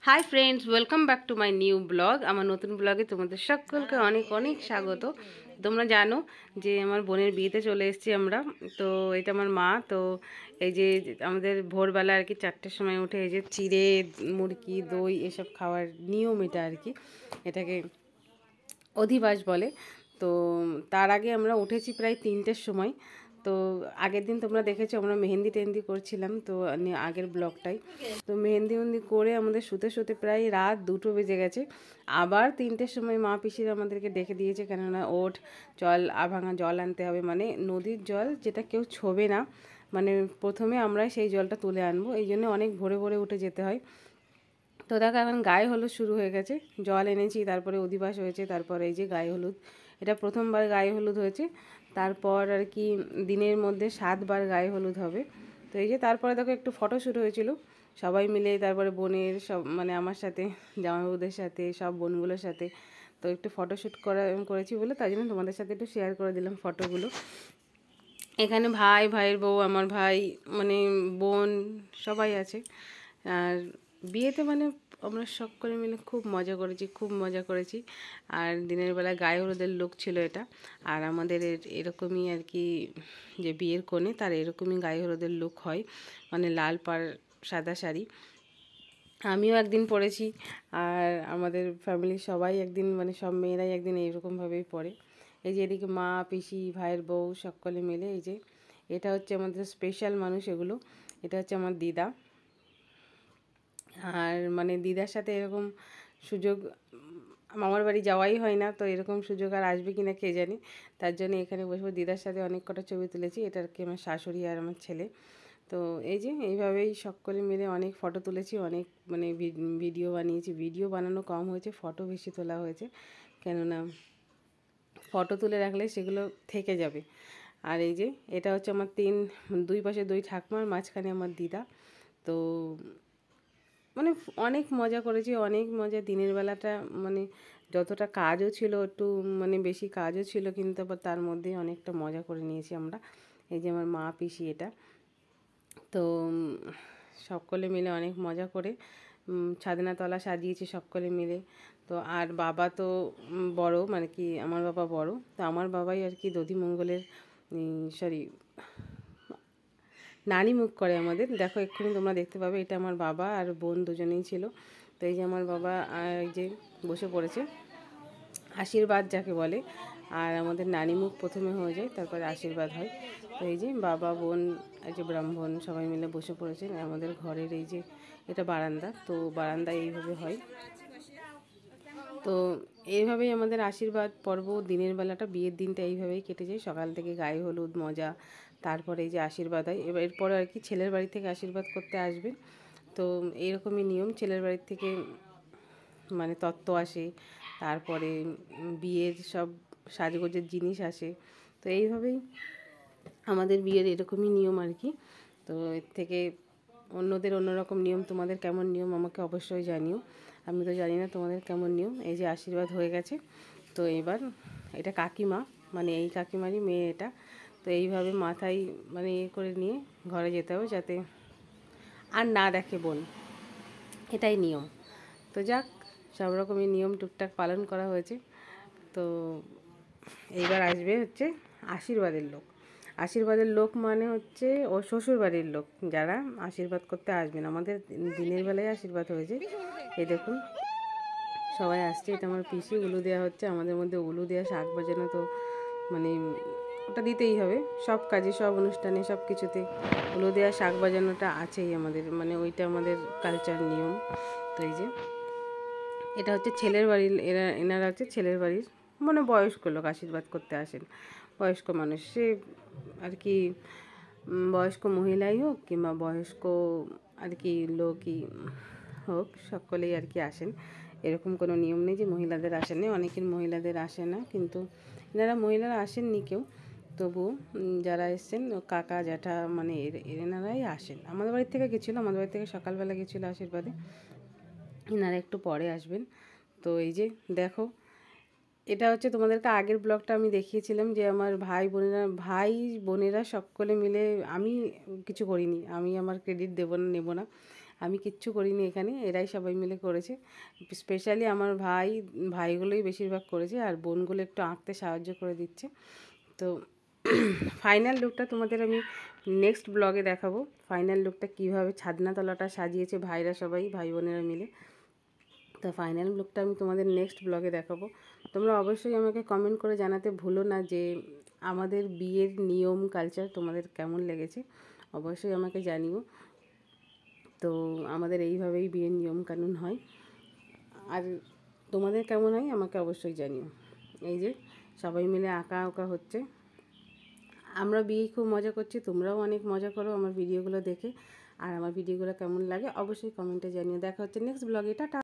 Hi friends, welcome back to my new blog. আমার নতুন ব্লগে তোমাদের সকলকে অনেক অনেক স্বাগত। তোমরা জানো যে আমার বোনের বিয়েতে চলে এসেছি আমরা। তো এটা আমার মা। তো এই যে আমাদের ভোরবেলা আর কি 4টের সময় উঠে এই যে চিড়ে, মুরগি, দই এসব খাওয়ার নিয়ম এটা আর কি। এটাকে অধিবাস বলে। তো তার আগে আমরা উঠেছি প্রায় 3টের সময়। তো আগের দিন তোমরা দেখেছো আমরা মেহেন্দি টেহেন্দি করছিলাম, তো আগের ব্লগটাই। তো মেহেন্দি করে আমাদের শুতে শুতে প্রায় রাত 2টো বেজে গেছে। আবার 3টের সময় মা পিসির আমাদেরকে ডেকে দিয়েছে, কেননা ওঠ, জল আভাঙা জল আনতে হবে, মানে নদীর জল যেটা কেউ ছোবে না, মানে প্রথমে আমরাই সেই জলটা তুলে আনবো, এই জন্য অনেক ভোরে ভোরে উঠে যেতে হয়। তো দেখো এখন গায়ে হলুদ শুরু হয়ে গেছে, জল এনেছি, তারপরে অধিবাস হয়েছে, তারপরে এই যে গায়ে হলুদ, এটা প্রথমবার গায়ে হলুদ হয়েছে। তারপর আর কি দিনের মধ্যে 7বার গায়ে হলুদ হবে। তো এই যে তারপরে দেখো একটু ফটো শ্যুট হয়েছিল সবাই মিলে, তারপরে বোনের সব মানে আমার সাথে, জামাইবাবুদের সাথে, সব বোনগুলোর সাথে। তো একটু ফটোশ্যুট করেছি বলে তাই জন্য তোমাদের সাথে একটু শেয়ার করে দিলাম ফটোগুলো। এখানে ভাই, ভাইয়ের বউ, আমার ভাই, মানে বোন সবাই আছে। আর বিয়েতে মানে আমরা সকলে মিলে খুব মজা করেছি, খুব মজা করেছি। আর দিনের বেলা গায়ে হলুদের লোক ছিল এটা। আর আমাদের এরকমই আর কি, যে বিয়ের কোণে তার এরকমই গায়ে হলুদের লুক হয়, মানে লাল পাড় সাদা শাড়ি। আমিও একদিন পরেছি, আর আমাদের ফ্যামিলির সবাই একদিন, মানে সব মেয়েরাই একদিন এইরকমভাবেই পরে। এই যে এদিকে মা, পিসি, ভাইয়ের বউ সকলে মিলে এই যে, এটা হচ্ছে আমাদের স্পেশাল মানুষ এগুলো। এটা হচ্ছে আমার দিদা। আর মানে দিদার সাথে এরকম সুযোগ মামার বাড়ি যাওয়াই হয় না, তো এরকম সুযোগ আর আসবে কি না কে জানে। তার জন্য এখানে বসে দিদার সাথে অনেক কটা ছবি তুলেছি। এটা আর কি আমার শাশুড়ি আর আমার ছেলে। তো এই যে এইভাবেই সকলে মিলে অনেক ফটো তুলেছি, অনেক মানে ভিডিও বানিয়েছি। ভিডিও বানানো কম হয়েছে, ফটো বেশি তোলা হয়েছে, কেননা ফটো তুলে রাখলে সেগুলো থেকে যাবে। আর এই যে এটা হচ্ছে আমার দুই পাশে দুই ঠাকুমার, মাঝখানে আমার দিদা। তো মানে অনেক মজা করেছি, অনেক মজা দিনের বেলাটা, মানে যতটা কাজও ছিল একটু, মানে বেশি কাজও ছিল, কিন্তু আবার তার মধ্যে অনেকটা মজা করে নিয়েছি আমরা। এই যে আমার মা, পিসি এটা। তো সকলে মিলে অনেক মজা করে ছাদনাতলা সাজিয়েছি সকলে মিলে। তো আর বাবা তো বড়, মানে কি আমার বাবা বড়, তো আমার বাবাই আর কি দধিমঙ্গলের, সরি, নানি মুখ করে আমাদের। দেখো এক্ষুনি তোমরা দেখতে পাবে, এটা আমার বাবা আর বোন দুজনেই ছিল। তো এই যে আমার বাবা এই যে বসে পড়েছে, আশীর্বাদ যাকে বলে। আর আমাদের নানি মুখ প্রথমে হয়ে যায়, তারপরে আশীর্বাদ হয়। তো এই যে বাবা, বোন, এই যে ব্রাহ্মণ সবাই মিলে বসে পড়েছেন আমাদের ঘরের। এই যে এটা বারান্দা, তো বারান্দায় এইভাবে হয়। তো এইভাবেই আমাদের আশীর্বাদ পর্ব, দিনের বেলাটা, বিয়ের দিনটা এইভাবেই কেটে যায়। সকাল থেকে গায়ে হলুদ মজা, তারপরে এই যে আশীর্বাদ হয়। এবার এরপরে আর কি ছেলের বাড়ি থেকে আশীর্বাদ করতে আসবে। তো এইরকমই নিয়ম, ছেলের বাড়ির থেকে মানে তত্ত্ব আসে, তারপরে বিয়ের সব সাজগোজের জিনিস আসে। তো এইভাবেই আমাদের বিয়ের এরকমই নিয়ম আর কি। তো এর থেকে অন্যদের অন্যরকম নিয়ম, তোমাদের কেমন নিয়ম আমাকে অবশ্যই জানিও। আমি তো জানি না তোমাদের কেমন নিয়ম। এই যে আশীর্বাদ হয়ে গেছে। তো এবার এটা কাকিমা, মানে এই কাকিমারই মেয়ে এটা। তো এইভাবে মাথায় মানে করে নিয়ে ঘরে যেতে হবে, যাতে আর না দেখে বোন, এটাই নিয়ম। তো যাক, সব রকমই নিয়ম টুকটাক পালন করা হয়েছে। তো এইবার আসবে হচ্ছে আশীর্বাদের লোক। আশীর্বাদের লোক মানে হচ্ছে ও শ্বশুর বাড়ির লোক, যারা আশীর্বাদ করতে আসবেন। আমাদের দিনের বেলায় আশীর্বাদ হয়েছে। এই দেখুন সবাই আসছে, এটা আমার পিসি। উলু দেওয়া হচ্ছে, আমাদের মধ্যে উলু দেওয়া, শাক বাজানো, তো মানে ওটা দিতেই হবে সব কাজে, সব অনুষ্ঠানে, সব কিছুতে উলু দেওয়া, শাক বাজানোটা আছেই আমাদের, মানে ওইটা আমাদের কালচার নিয়ম। তো এই যে এটা হচ্ছে ছেলের বাড়ির, এনারা হচ্ছে ছেলের বাড়ির, মানে বয়স্ক লোক আশীর্বাদ করতে আসেন। বয়স্ক মানুষ, সে আর কি বয়স্ক মহিলাই হোক কিংবা বয়স্ক আর কি লোকই হোক, সকলেই আর কি আসেন। এরকম কোনো নিয়ম নেই যে মহিলাদের আসেনি, অনেকের মহিলাদের আসে না, কিন্তু এনারা মহিলারা আসেননি কেউ। তবুও যারা এসছেন কাকা জ্যাঠা, মানে এনারাই আসেন। আমাদের বাড়ির থেকে গেছিলো, আমাদের বাড়ি থেকে সকালবেলা গেছিলো আশীর্বাদে, এনারা একটু পরে আসবেন। তো এই যে দেখো, এটা হচ্ছে তোমাদেরকে আগের ব্লগটা আমি দেখিয়েছিলাম যে আমার ভাই বোনেরা সকলে মিলে, আমি কিছু করিনি, আমি আমার ক্রেডিট দেবো না, নেব না। আমি কিচ্ছু করিনি এখানে, এরাই সবাই মিলে করেছে। স্পেশালি আমার ভাইগুলোই বেশিরভাগ করেছে, আর বোনগুলো একটু আঁকতে সাহায্য করে দিচ্ছে। তো ফাইনাল লুকটা তোমাদের আমি নেক্সট ব্লগে দেখাবো, ফাইনাল লুকটা কীভাবে ছাদনাতলাটা সাজিয়েছে ভাইরা সবাই, ভাই বোনেরা মিলে। তো ফাইনাল লুকটা আমি তোমাদের নেক্সট ব্লগে দেখাবো। তোমরা অবশ্যই আমাকে কমেন্ট করে জানাতে ভুলো না যে আমাদের বিয়ের নিয়ম কালচার তোমাদের কেমন লেগেছে, অবশ্যই আমাকে জানিও। তো আমাদের এইভাবেই বিয়ের নিয়ম কানুন হয়, আর তোমাদের কেমন হয় আমাকে অবশ্যই জানিও। এই যে সবাই মিলে আঁকা হচ্ছে, আমরা বিয়ে খুব মজা করছি, তোমরাও অনেক মজা করো আমার ভিডিওগুলো দেখে। আর আমার ভিডিওগুলো কেমন লাগে অবশ্যই কমেন্টে জানিও। দেখা হচ্ছে নেক্সট ব্লগে, টাটা।